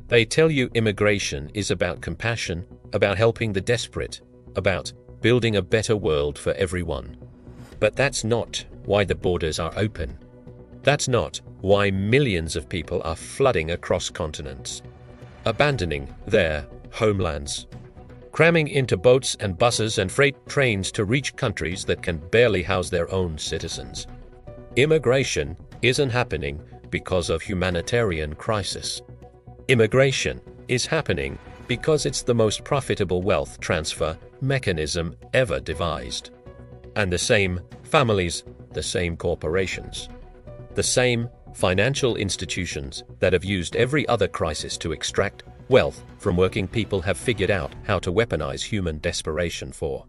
They tell you immigration is about compassion, about helping the desperate, about building a better world for everyone. But that's not why the borders are open. That's not why millions of people are flooding across continents, abandoning their homelands, cramming into boats and buses and freight trains to reach countries that can barely house their own citizens. Immigration isn't happening because of humanitarian crisis. Immigration is happening because it's the most profitable wealth transfer mechanism ever devised. And the same families, the same corporations, the same financial institutions that have used every other crisis to extract wealth from working people have figured out how to weaponize human desperation for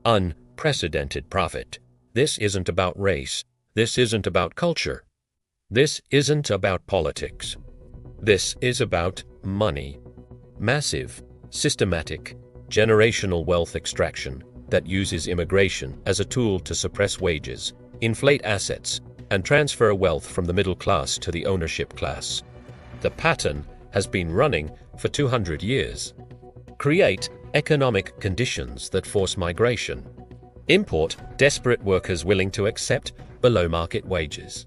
unprecedented profit. This isn't about race. This isn't about culture. This isn't about politics. This is about money. Massive, systematic, generational wealth extraction that uses immigration as a tool to suppress wages, inflate assets, and transfer wealth from the middle class to the ownership class. The pattern has been running for 200 years. Create economic conditions that force migration. Import desperate workers willing to accept below-market wages.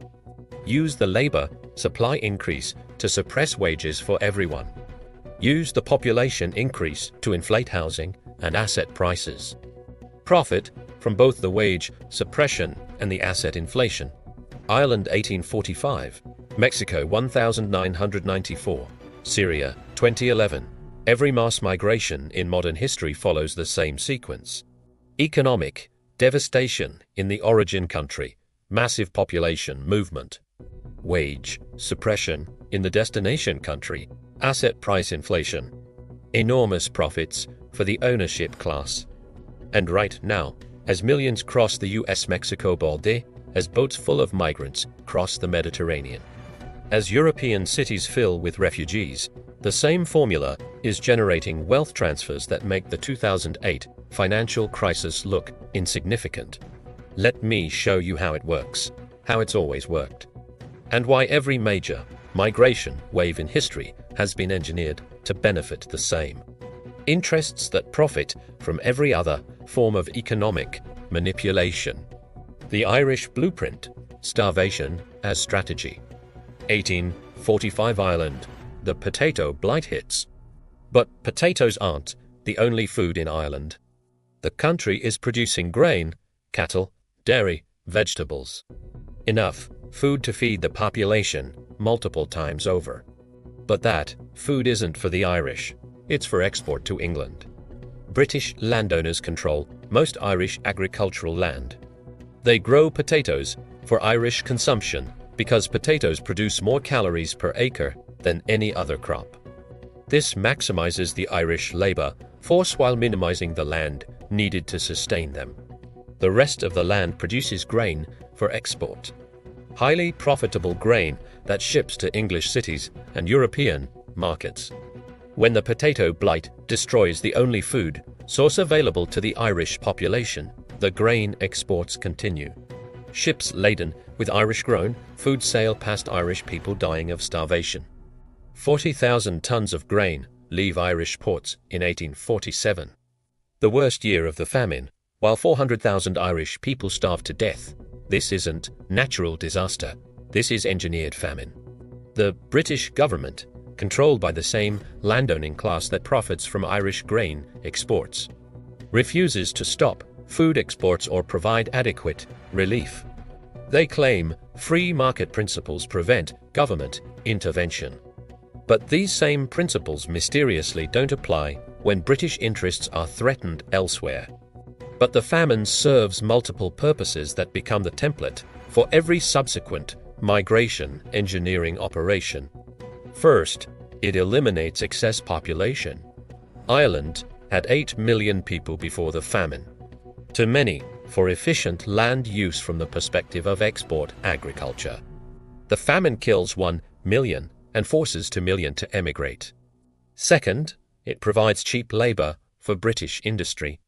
Use the labor supply increase to suppress wages for everyone. Use the population increase to inflate housing and asset prices. Profit from both the wage suppression and the asset inflation. Ireland 1845, Mexico 1994, Syria 2011. Every mass migration in modern history follows the same sequence. Economic devastation in the origin country, massive population movement. Wage suppression in the destination country, asset price inflation. Enormous profits for the ownership class. And right now, as millions cross the US-Mexico border, as boats full of migrants cross the Mediterranean, as European cities fill with refugees, the same formula is generating wealth transfers that make the 2008 financial crisis look insignificant. Let me show you how it works, how it's always worked, and why every major migration wave in history has been engineered to benefit the same interests that profit from every other form of economic manipulation. The Irish blueprint, starvation as strategy. 1845 Ireland, the potato blight hits. But potatoes aren't the only food in Ireland. The country is producing grain, cattle, dairy, vegetables. Enough food to feed the population multiple times over. But that food isn't for the Irish. It's for export to England. British landowners control most Irish agricultural land. They grow potatoes for Irish consumption because potatoes produce more calories per acre than any other crop. This maximizes the Irish labor force while minimizing the land needed to sustain them. The rest of the land produces grain for export. Highly profitable grain that ships to English cities and European markets. When the potato blight destroys the only food source available to the Irish population, the grain exports continue. Ships laden with Irish-grown food sail past Irish people dying of starvation. 40,000 tons of grain leave Irish ports in 1847. The worst year of the famine, while 400,000 Irish people starved to death. This isn't natural disaster. This is engineered famine. The British government, controlled by the same landowning class that profits from Irish grain exports, refuses to stop food exports or provide adequate relief. They claim free market principles prevent government intervention. But these same principles mysteriously don't apply when British interests are threatened elsewhere. But the famine serves multiple purposes that become the template for every subsequent migration engineering operation. First, it eliminates excess population. Ireland had 8 million people before the famine. Too many for efficient land use from the perspective of export agriculture. The famine kills 1 million and forces 2 million to emigrate. Second, it provides cheap labor for British industry.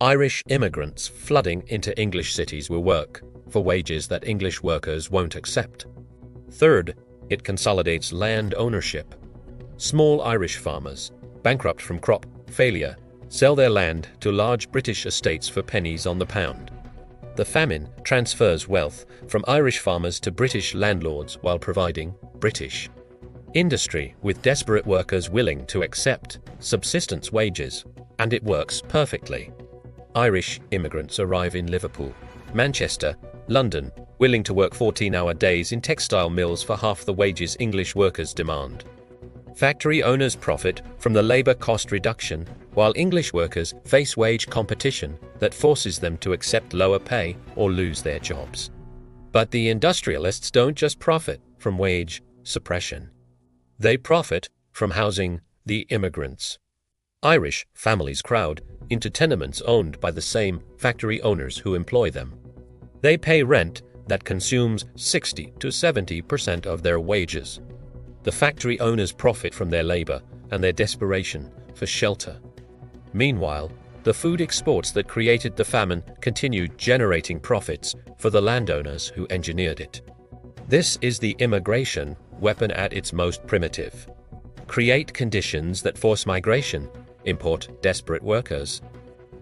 Irish immigrants flooding into English cities will work for wages that English workers won't accept. Third, it consolidates land ownership. Small Irish farmers, bankrupt from crop failure, sell their land to large British estates for pennies on the pound. The famine transfers wealth from Irish farmers to British landlords while providing British industry with desperate workers willing to accept subsistence wages, and it works perfectly. Irish immigrants arrive in Liverpool, Manchester, London, willing to work 14-hour days in textile mills for half the wages English workers demand. Factory owners profit from the labor cost reduction, while English workers face wage competition that forces them to accept lower pay or lose their jobs. But the industrialists don't just profit from wage suppression. They profit from housing the immigrants. Irish families crowd into tenements owned by the same factory owners who employ them. They pay rent that consumes 60 to 70% of their wages. The factory owners profit from their labor and their desperation for shelter. Meanwhile, the food exports that created the famine continued generating profits for the landowners who engineered it. This is the immigration weapon at its most primitive. Create conditions that force migration, import desperate workers,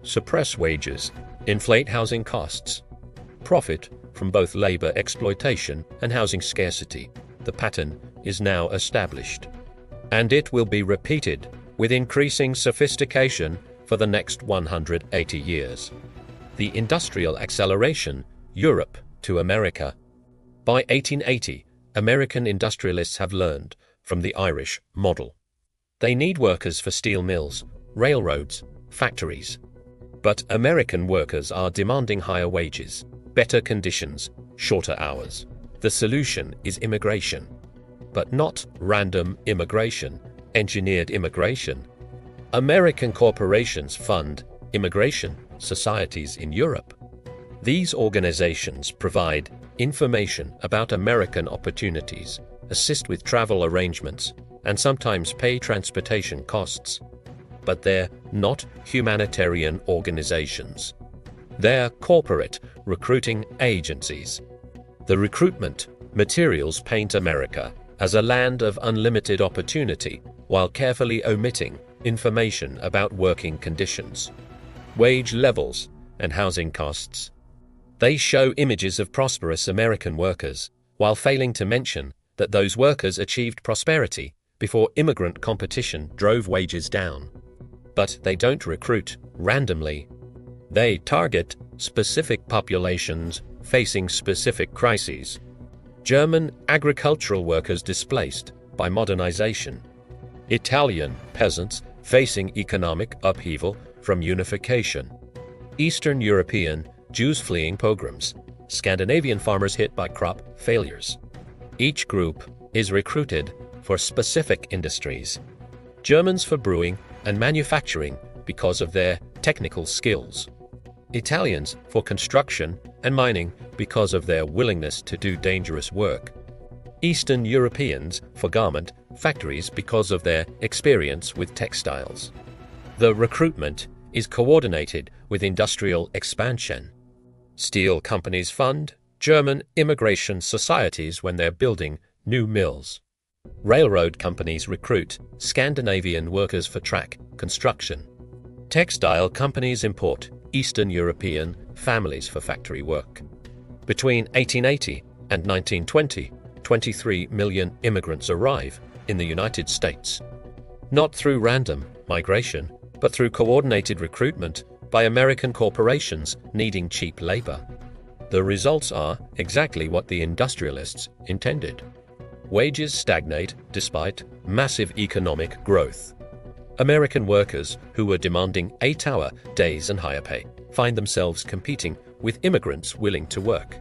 suppress wages, inflate housing costs, profit from both labor exploitation and housing scarcity. The pattern is now established, and it will be repeated with increasing sophistication for the next 180 years. The industrial acceleration, Europe to America. By 1880, American industrialists have learned from the Irish model. They need workers for steel mills, railroads, factories. But American workers are demanding higher wages, better conditions, shorter hours. The solution is immigration, but not random immigration, engineered immigration. American corporations fund immigration societies in Europe. These organizations provide information about American opportunities, assist with travel arrangements, and sometimes pay transportation costs. But they're not humanitarian organizations. They're corporate recruiting agencies. The recruitment materials paint America as a land of unlimited opportunity while carefully omitting information about working conditions, wage levels, and housing costs. They show images of prosperous American workers while failing to mention that those workers achieved prosperity before immigrant competition drove wages down. But they don't recruit randomly. They target specific populations facing specific crises. German agricultural workers displaced by modernization. Italian peasants facing economic upheaval from unification. Eastern European Jews fleeing pogroms. Scandinavian farmers hit by crop failures. Each group is recruited for specific industries. Germans for brewing and manufacturing because of their technical skills. Italians for construction and mining because of their willingness to do dangerous work. Eastern Europeans for garment factories because of their experience with textiles. The recruitment is coordinated with industrial expansion. Steel companies fund German immigration societies when they're building new mills. Railroad companies recruit Scandinavian workers for track construction. Textile companies import Eastern European families for factory work. Between 1880 and 1920, 23 million immigrants arrive in the United States. Not through random migration, but through coordinated recruitment by American corporations needing cheap labor. The results are exactly what the industrialists intended. Wages stagnate despite massive economic growth. American workers who were demanding 8-hour days and higher pay find themselves competing with immigrants willing to work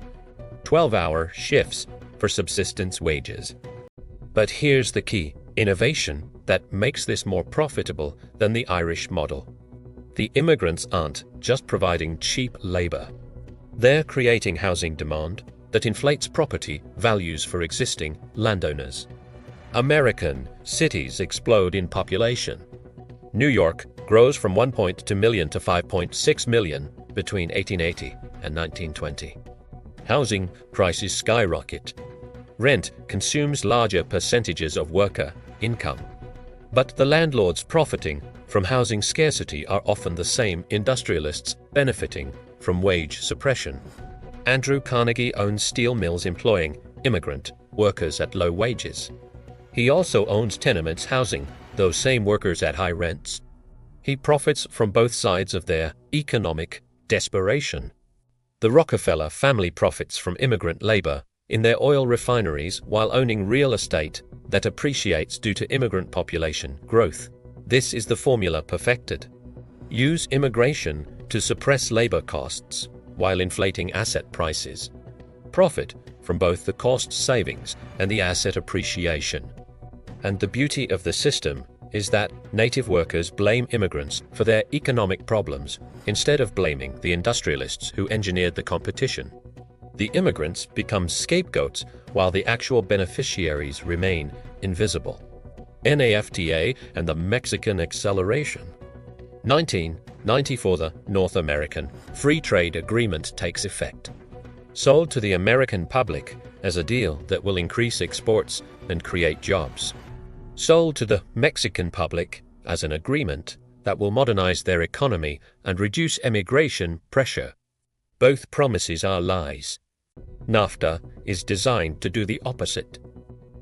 12-hour shifts for subsistence wages. But here's the key innovation that makes this more profitable than the Irish model. The immigrants aren't just providing cheap labor. They're creating housing demand that inflates property values for existing landowners. American cities explode in population. New York grows from 1.2 million to 5.6 million between 1880 and 1920. Housing prices skyrocket. Rent consumes larger percentages of worker income. But the landlords profiting from housing scarcity are often the same industrialists benefiting from wage suppression. Andrew Carnegie owns steel mills employing immigrant workers at low wages. He also owns tenements housing those same workers at high rents. He profits from both sides of their economic desperation. The Rockefeller family profits from immigrant labor in their oil refineries while owning real estate that appreciates due to immigrant population growth. This is the formula perfected. Use immigration to suppress labor costs while inflating asset prices. Profit from both the cost savings and the asset appreciation. And the beauty of the system is that native workers blame immigrants for their economic problems instead of blaming the industrialists who engineered the competition. The immigrants become scapegoats while the actual beneficiaries remain invisible. NAFTA and the Mexican acceleration. 1994 The North American Free Trade Agreement takes effect. Sold to the American public as a deal that will increase exports and create jobs. Sold to the Mexican public as an agreement that will modernize their economy and reduce immigration pressure. Both promises are lies. NAFTA is designed to do the opposite.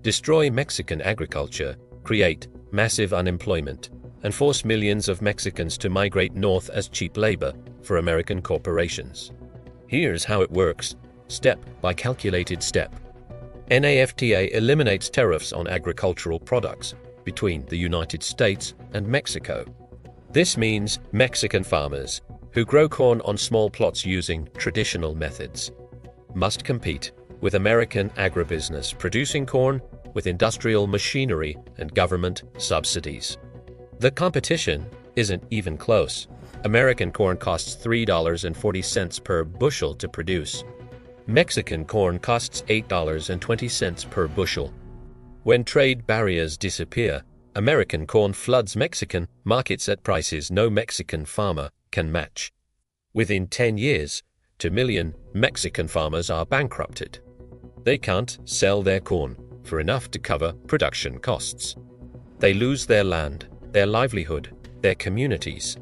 Destroy Mexican agriculture, create massive unemployment, and force millions of Mexicans to migrate north as cheap labor for American corporations. Here's how it works, step by calculated step. NAFTA eliminates tariffs on agricultural products between the United States and Mexico. This means Mexican farmers, who grow corn on small plots using traditional methods, must compete with American agribusiness producing corn with industrial machinery and government subsidies. The competition isn't even close. American corn costs $3.40 per bushel to produce. Mexican corn costs $8.20 per bushel. When trade barriers disappear, American corn floods Mexican markets at prices no Mexican farmer can match. Within 10 years, 2 million Mexican farmers are bankrupted. They can't sell their corn for enough to cover production costs. They lose their land, their livelihood, their communities.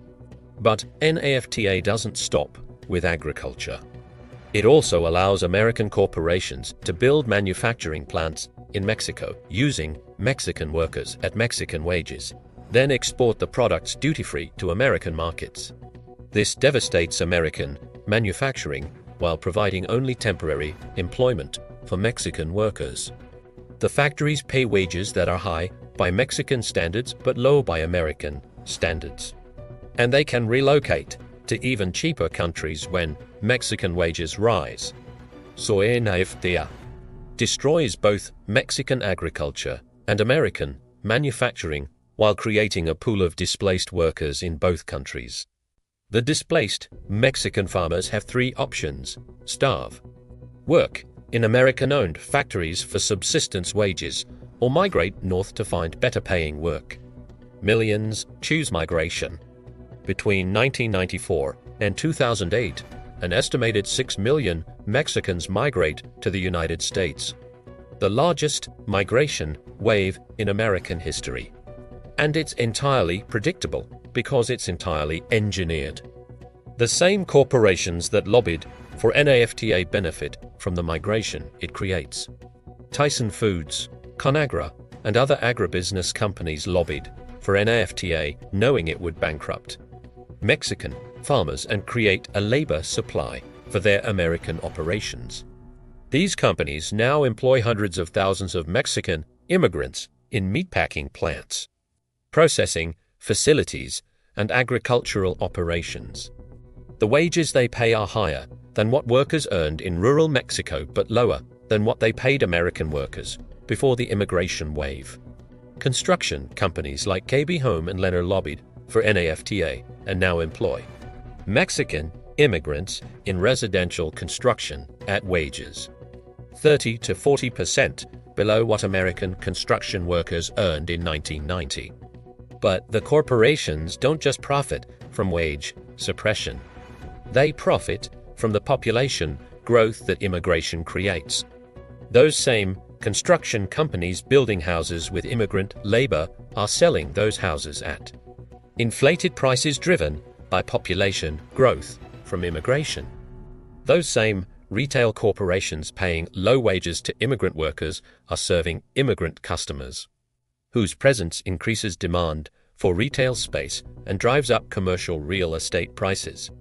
But NAFTA doesn't stop with agriculture. It also allows American corporations to build manufacturing plants in Mexico using Mexican workers at Mexican wages, then export the products duty-free to American markets. This devastates American manufacturing while providing only temporary employment for Mexican workers. The factories pay wages that are high by Mexican standards but low by American standards. And they can relocate to even cheaper countries when Mexican wages rise. So NAFTA destroys both Mexican agriculture and American manufacturing while creating a pool of displaced workers in both countries. The displaced Mexican farmers have 3 options: starve, work in American-owned factories for subsistence wages, or migrate north to find better-paying work. Millions choose migration. Between 1994 and 2008, an estimated 6 million Mexicans migrate to the United States, the largest migration wave in American history. And it's entirely predictable because it's entirely engineered. The same corporations that lobbied for NAFTA benefit from the migration it creates. Tyson Foods, Conagra, and other agribusiness companies lobbied for NAFTA knowing it would bankrupt Mexican farmers and create a labor supply for their American operations. These companies now employ hundreds of thousands of Mexican immigrants in meatpacking plants, processing facilities, and agricultural operations. The wages they pay are higher than what workers earned in rural Mexico but lower than what they paid American workers before the immigration wave. Construction companies like KB Home and Lenner lobbied for NAFTA and now employ Mexican immigrants in residential construction at wages 30 to 40% below what American construction workers earned in 1990. But the corporations don't just profit from wage suppression. They profit from the population growth that immigration creates. Those same Construction companies building houses with immigrant labor are selling those houses at inflated prices driven by population growth from immigration. Those same retail corporations paying low wages to immigrant workers are serving immigrant customers, whose presence increases demand for retail space and drives up commercial real estate prices.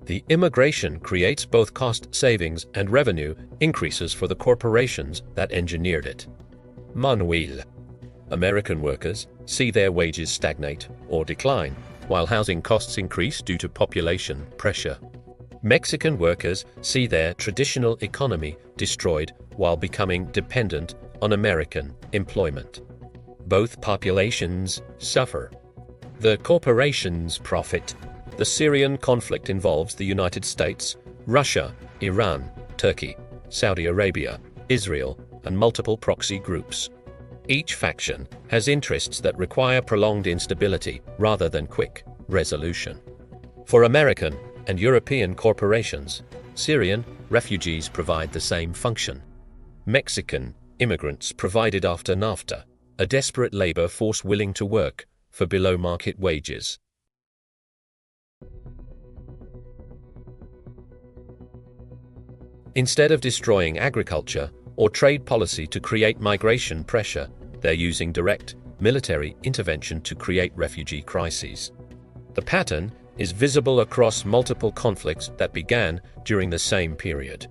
The immigration creates both cost savings and revenue increases for the corporations that engineered it. Manuel. American workers see their wages stagnate or decline, while housing costs increase due to population pressure. Mexican workers see their traditional economy destroyed while becoming dependent on American employment. Both populations suffer. The corporations profit. The Syrian conflict involves the United States, Russia, Iran, Turkey, Saudi Arabia, Israel, and multiple proxy groups. Each faction has interests that require prolonged instability rather than quick resolution. For American and European corporations, Syrian refugees provide the same function. Mexican immigrants provided after NAFTA, a desperate labor force willing to work for below-market wages. Instead of destroying agriculture or trade policy to create migration pressure, they're using direct military intervention to create refugee crises. The pattern is visible across multiple conflicts that began during the same period.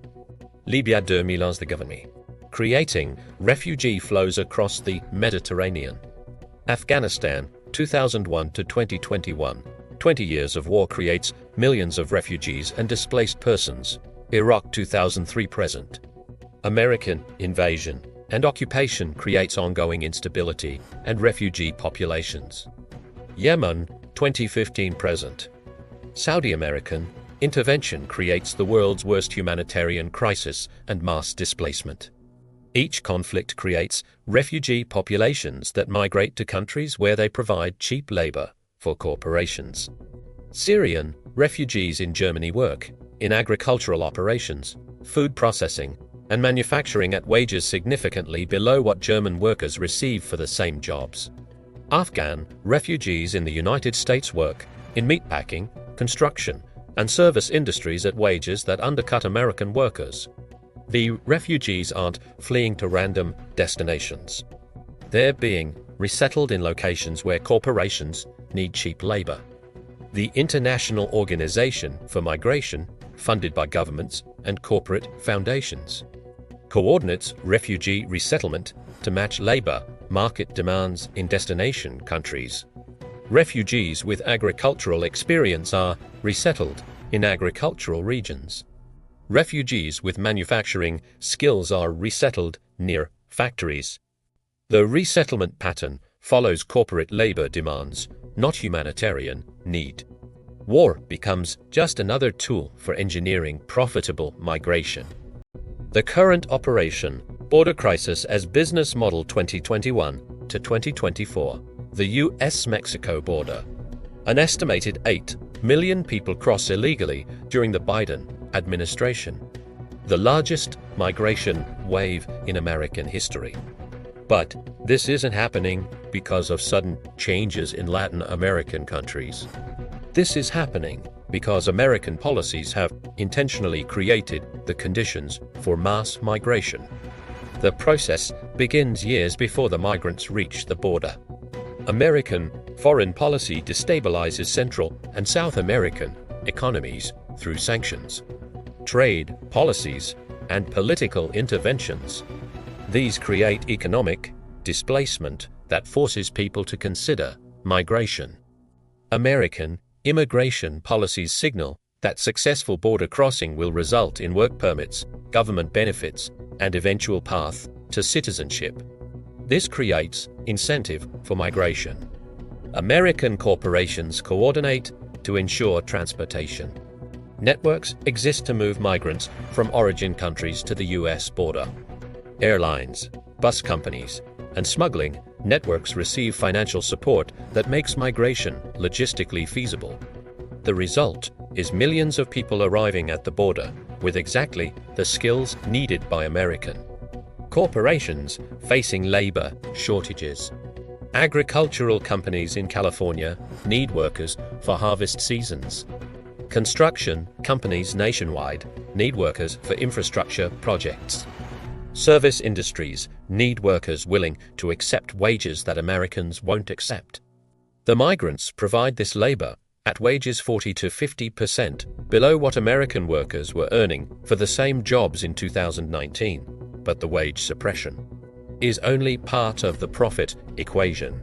Libya 2011, creating refugee flows across the Mediterranean. Afghanistan 2001 to 2021, 20 years of war creates millions of refugees and displaced persons. Iraq 2003 present. American invasion and occupation creates ongoing instability and refugee populations. Yemen 2015 present. Saudi American intervention creates the world's worst humanitarian crisis and mass displacement. Each conflict creates refugee populations that migrate to countries where they provide cheap labor for corporations. Syrian refugees in Germany work in agricultural operations, food processing, and manufacturing at wages significantly below what German workers receive for the same jobs. Afghan refugees in the United States work in meatpacking, construction, and service industries at wages that undercut American workers. The refugees aren't fleeing to random destinations. They're being resettled in locations where corporations need cheap labor. The International Organization for Migration, funded by governments and corporate foundations, coordinates refugee resettlement to match labor market demands in destination countries. Refugees with agricultural experience are resettled in agricultural regions. Refugees with manufacturing skills are resettled near factories. The resettlement pattern follows corporate labor demands, not humanitarian need. War becomes just another tool for engineering profitable migration. The current Operation Border Crisis as Business Model 2021 to 2024, the US-Mexico border. An estimated 8 million people cross illegally during the Biden administration, the largest migration wave in American history. But this isn't happening because of sudden changes in Latin American countries. This is happening because American policies have intentionally created the conditions for mass migration. The process begins years before the migrants reach the border. American foreign policy destabilizes Central and South American economies through sanctions, trade policies, and political interventions. These create economic displacement that forces people to consider migration. American immigration policies signal that successful border crossing will result in work permits, government benefits, and eventual path to citizenship. This creates incentive for migration. American corporations coordinate to ensure transportation. Networks exist to move migrants from origin countries to the US border. Airlines, bus companies, and smuggling networks receive financial support that makes migration logistically feasible. The result is millions of people arriving at the border with exactly the skills needed by American Corporations facing labor shortages. Agricultural companies in California need workers for harvest seasons. Construction companies nationwide need workers for infrastructure projects. Service industries need workers willing to accept wages that Americans won't accept. The migrants provide this labor at wages 40 to 50% below what American workers were earning for the same jobs in 2019, but the wage suppression is only part of the profit equation.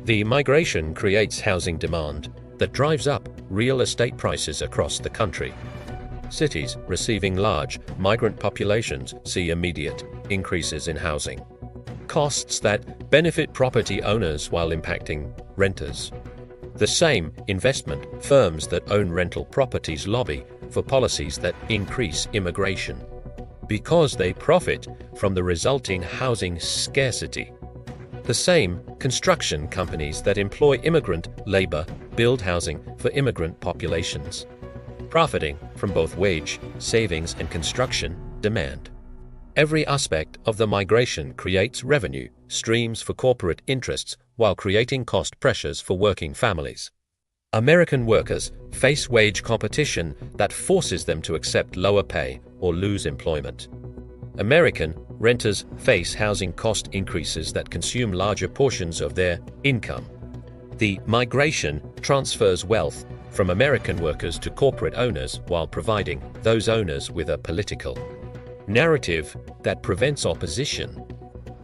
The migration creates housing demand that drives up real estate prices across the country. Cities receiving large migrant populations see immediate increases in housing costs that benefit property owners while impacting renters. The same investment firms that own rental properties lobby for policies that increase immigration because they profit from the resulting housing scarcity. The same construction companies that employ immigrant labor build housing for immigrant populations, profiting from both wage savings and construction demand. Every aspect of the migration creates revenue streams for corporate interests while creating cost pressures for working families. American workers face wage competition that forces them to accept lower pay or lose employment. American renters face housing cost increases that consume larger portions of their income. The migration transfers wealth from American workers to corporate owners while providing those owners with a political narrative that prevents opposition.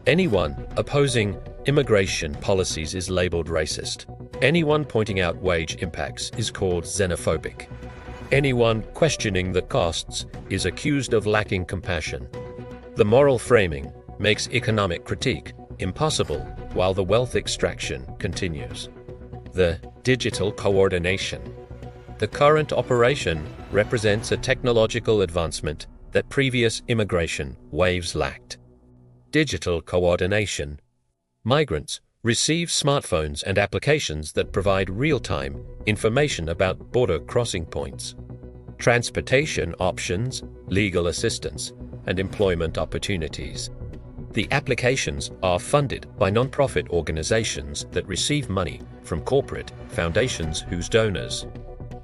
Anyone opposing immigration policies is labeled racist. Anyone pointing out wage impacts is called xenophobic. Anyone questioning the costs is accused of lacking compassion. The moral framing makes economic critique impossible while the wealth extraction continues. The digital coordination. The current operation represents a technological advancement that previous immigration waves lacked. Digital coordination. Migrants receive smartphones and applications that provide real-time information about border crossing points, transportation options, legal assistance, and employment opportunities. The applications are funded by non-profit organizations that receive money from corporate foundations whose donors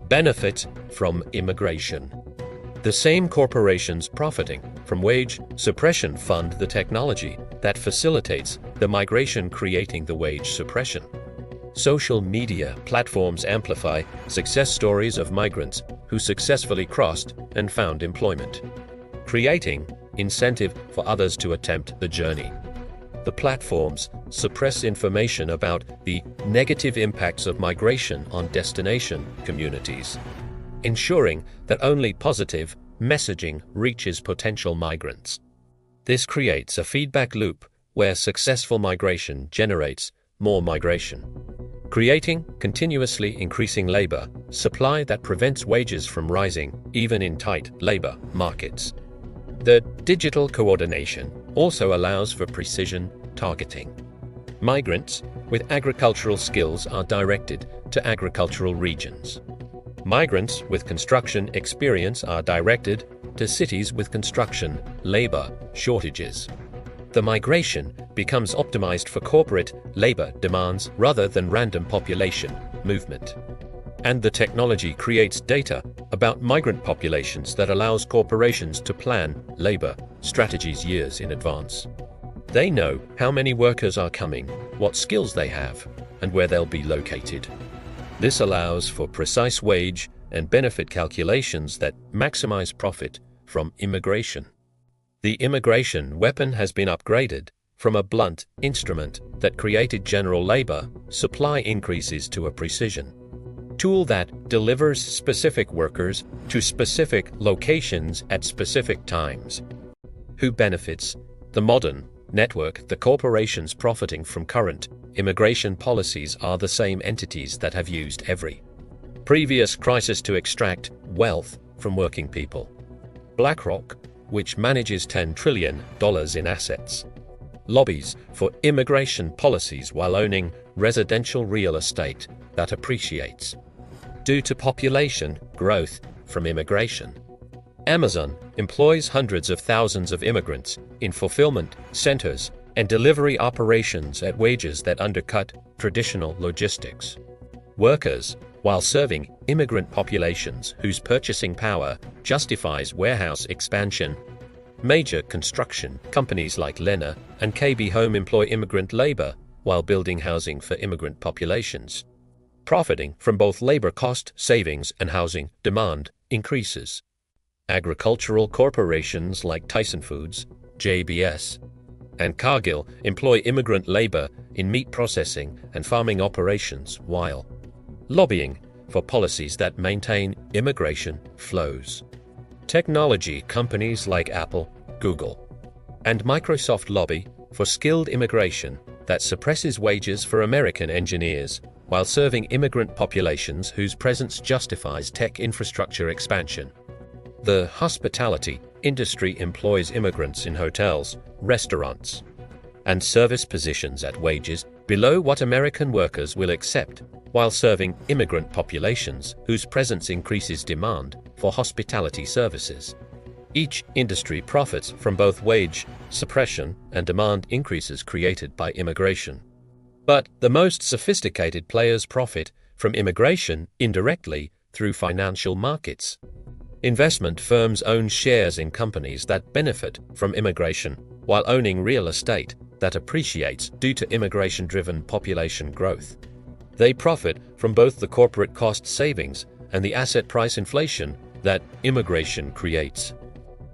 benefit from immigration. The same corporations profiting from wage suppression fund the technology that facilitates the migration, creating the wage suppression. Social media platforms amplify success stories of migrants who successfully crossed and found employment, creating incentive for others to attempt the journey. The platforms suppress information about the negative impacts of migration on destination communities, ensuring that only positive messaging reaches potential migrants. This creates a feedback loop where successful migration generates more migration, creating continuously increasing labor supply that prevents wages from rising even in tight labor markets. The digital coordination also allows for precision targeting. Migrants with agricultural skills are directed to agricultural regions. Migrants with construction experience are directed to cities with construction labor shortages. The migration becomes optimized for corporate labor demands rather than random population movement. And the technology creates data about migrant populations that allows corporations to plan labor strategies years in advance. They know how many workers are coming, what skills they have, and where they'll be located. This allows for precise wage and benefit calculations that maximize profit from immigration. The immigration weapon has been upgraded from a blunt instrument that created general labor supply increases to a precision tool that delivers specific workers to specific locations at specific times. Who benefits? The modern network. The corporations profiting from current immigration policies are the same entities that have used every previous crisis to extract wealth from working people. BlackRock, which manages $10 trillion in assets, lobbies for immigration policies while owning residential real estate that appreciates due to population growth from immigration. Amazon employs hundreds of thousands of immigrants in fulfillment centers and delivery operations at wages that undercut traditional logistics. Workers, while serving immigrant populations whose purchasing power justifies warehouse expansion. Major construction companies like Lena and KB Home employ immigrant labor while building housing for immigrant populations, profiting from both labor cost savings and housing demand increases. Agricultural corporations like Tyson Foods, JBS, and Cargill employ immigrant labor in meat processing and farming operations while lobbying for policies that maintain immigration flows. Technology companies like Apple, Google, and Microsoft lobby for skilled immigration that suppresses wages for American engineers while serving immigrant populations whose presence justifies tech infrastructure expansion. The hospitality industry employs immigrants in hotels, restaurants, and service positions at wages below what American workers will accept, while serving immigrant populations whose presence increases demand for hospitality services. Each industry profits from both wage suppression and demand increases created by immigration. But the most sophisticated players profit from immigration indirectly through financial markets. Investment firms own shares in companies that benefit from immigration while owning real estate that appreciates due to immigration-driven population growth. They profit from both the corporate cost savings and the asset price inflation that immigration creates.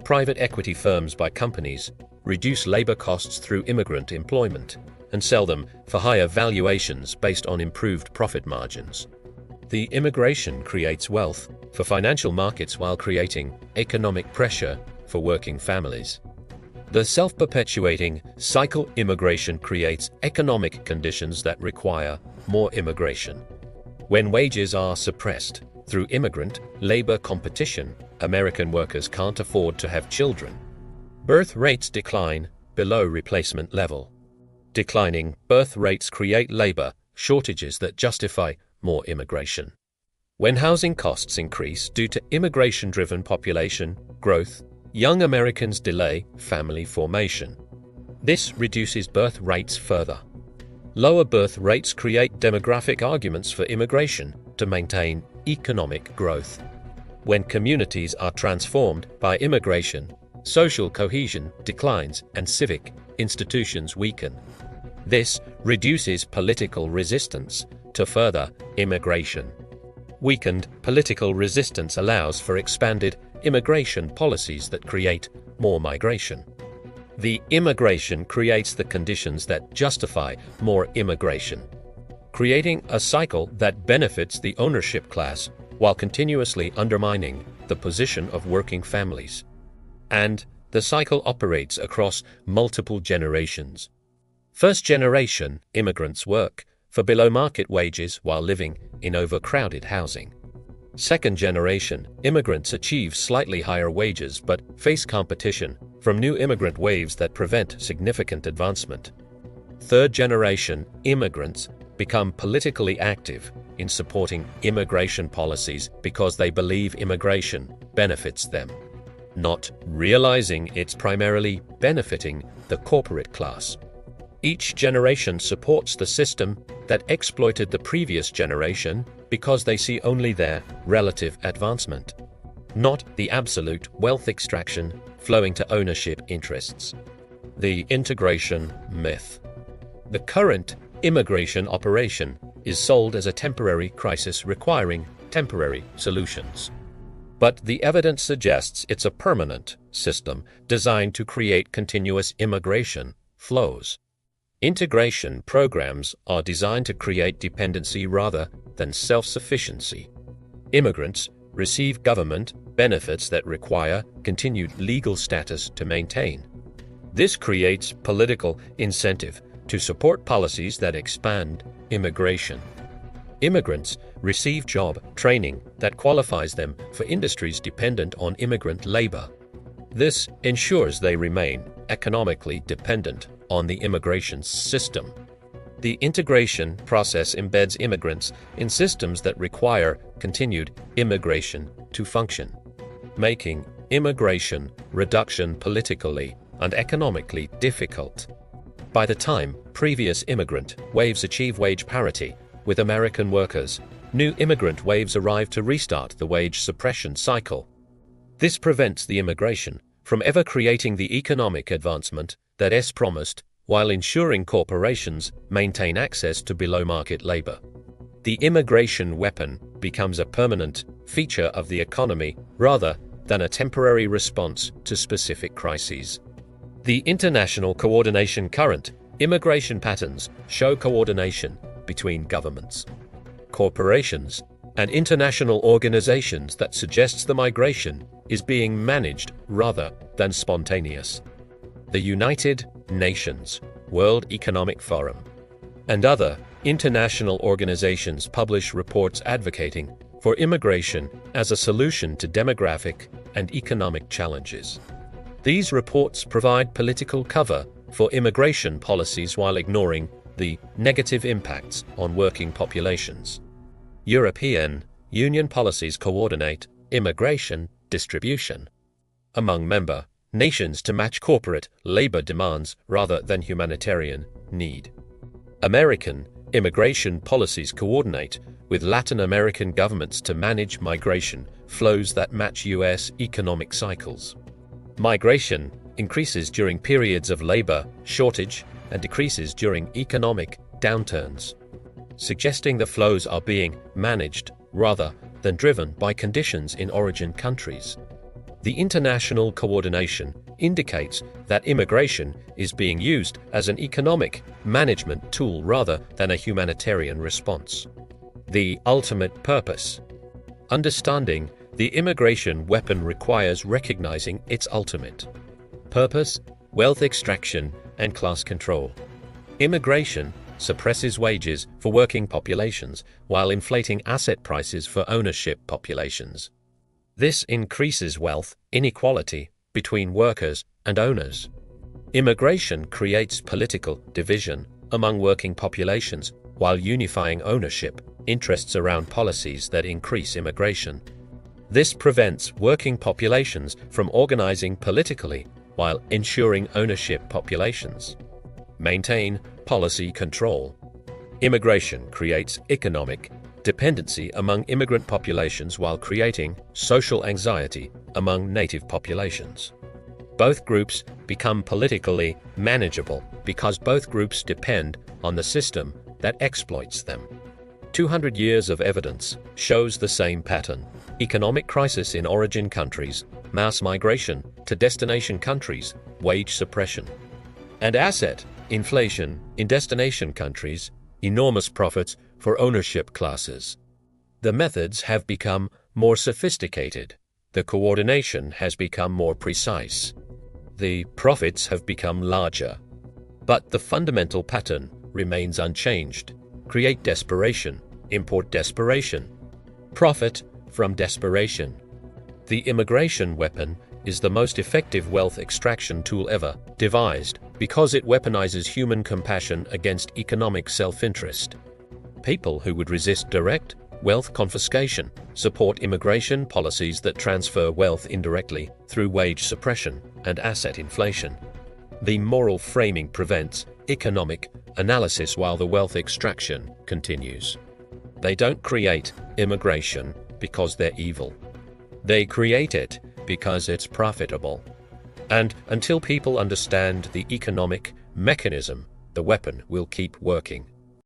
Private equity firms buy companies, reduce labor costs through immigrant employment, and sell them for higher valuations based on improved profit margins. The immigration creates wealth for financial markets while creating economic pressure for working families. The self-perpetuating cycle immigration creates economic conditions that require more immigration. When wages are suppressed through immigrant labor competition, American workers can't afford to have children. Birth rates decline below replacement level. Declining birth rates create labor shortages that justify more immigration. When housing costs increase due to immigration-driven population growth, young Americans delay family formation. This reduces birth rates further. Lower birth rates create demographic arguments for immigration to maintain economic growth. When communities are transformed by immigration, social cohesion declines and civic institutions weaken. This reduces political resistance to further immigration. Weakened political resistance allows for expanded immigration policies that create more migration. The immigration creates the conditions that justify more immigration, creating a cycle that benefits the ownership class while continuously undermining the position of working families. And the cycle operates across multiple generations. First-generation immigrants work for below-market wages while living in overcrowded housing. Second-generation immigrants achieve slightly higher wages but face competition from new immigrant waves that prevent significant advancement. Third-generation immigrants become politically active in supporting immigration policies because they believe immigration benefits them, not realizing it's primarily benefiting the corporate class. Each generation supports the system that exploited the previous generation because they see only their relative advancement, not the absolute wealth extraction flowing to ownership interests. The integration myth. The current immigration operation is sold as a temporary crisis requiring temporary solutions. But the evidence suggests it's a permanent system designed to create continuous immigration flows. Integration programs are designed to create dependency rather than self-sufficiency. Immigrants receive government benefits that require continued legal status to maintain. This creates political incentive to support policies that expand immigration. Immigrants receive job training that qualifies them for industries dependent on immigrant labor. This ensures they remain economically dependent on the immigration system. The integration process embeds immigrants in systems that require continued immigration to function, making immigration reduction politically and economically difficult. By the time previous immigrant waves achieve wage parity with American workers, new immigrant waves arrive to restart the wage suppression cycle. This prevents the immigration from ever creating the economic advancement that is promised, while ensuring corporations maintain access to below-market labor. The immigration weapon becomes a permanent feature of the economy rather than a temporary response to specific crises. The international coordination current immigration patterns show coordination between governments, corporations, and international organizations that suggests the migration is being managed rather than spontaneous. The United Nations, World Economic Forum, and other international organizations publish reports advocating for immigration as a solution to demographic and economic challenges. These reports provide political cover for immigration policies while ignoring the negative impacts on working populations. European Union policies coordinate immigration distribution among member nations to match corporate labor demands rather than humanitarian need. American immigration policies coordinate with Latin American governments to manage migration flows that match U.S. economic cycles. Migration increases during periods of labor shortage and decreases during economic downturns, suggesting the flows are being managed rather than driven by conditions in origin countries. The international coordination indicates that immigration is being used as an economic management tool rather than a humanitarian response. The ultimate purpose. Understanding the immigration weapon requires recognizing its ultimate purpose: wealth extraction and class control. Immigration suppresses wages for working populations while inflating asset prices for ownership populations. This increases wealth inequality between workers and owners. Immigration creates political division among working populations while unifying ownership interests around policies that increase immigration. This prevents working populations from organizing politically while ensuring ownership populations maintain policy control. Immigration creates economic dependency among immigrant populations while creating social anxiety among native populations. Both groups become politically manageable because both groups depend on the system that exploits them. 200 years of evidence shows the same pattern: economic crisis in origin countries, mass migration to destination countries, wage suppression, and asset inflation in destination countries, enormous profits for ownership classes. The methods have become more sophisticated. The coordination has become more precise. The profits have become larger. But the fundamental pattern remains unchanged. Create desperation, import desperation. Profit from desperation. The immigration weapon is the most effective wealth extraction tool ever devised because it weaponizes human compassion against economic self-interest. People who would resist direct wealth confiscation support immigration policies that transfer wealth indirectly through wage suppression and asset inflation. The moral framing prevents economic analysis while the wealth extraction continues. They don't create immigration because they're evil. They create it because it's profitable. And until people understand the economic mechanism, the weapon will keep working.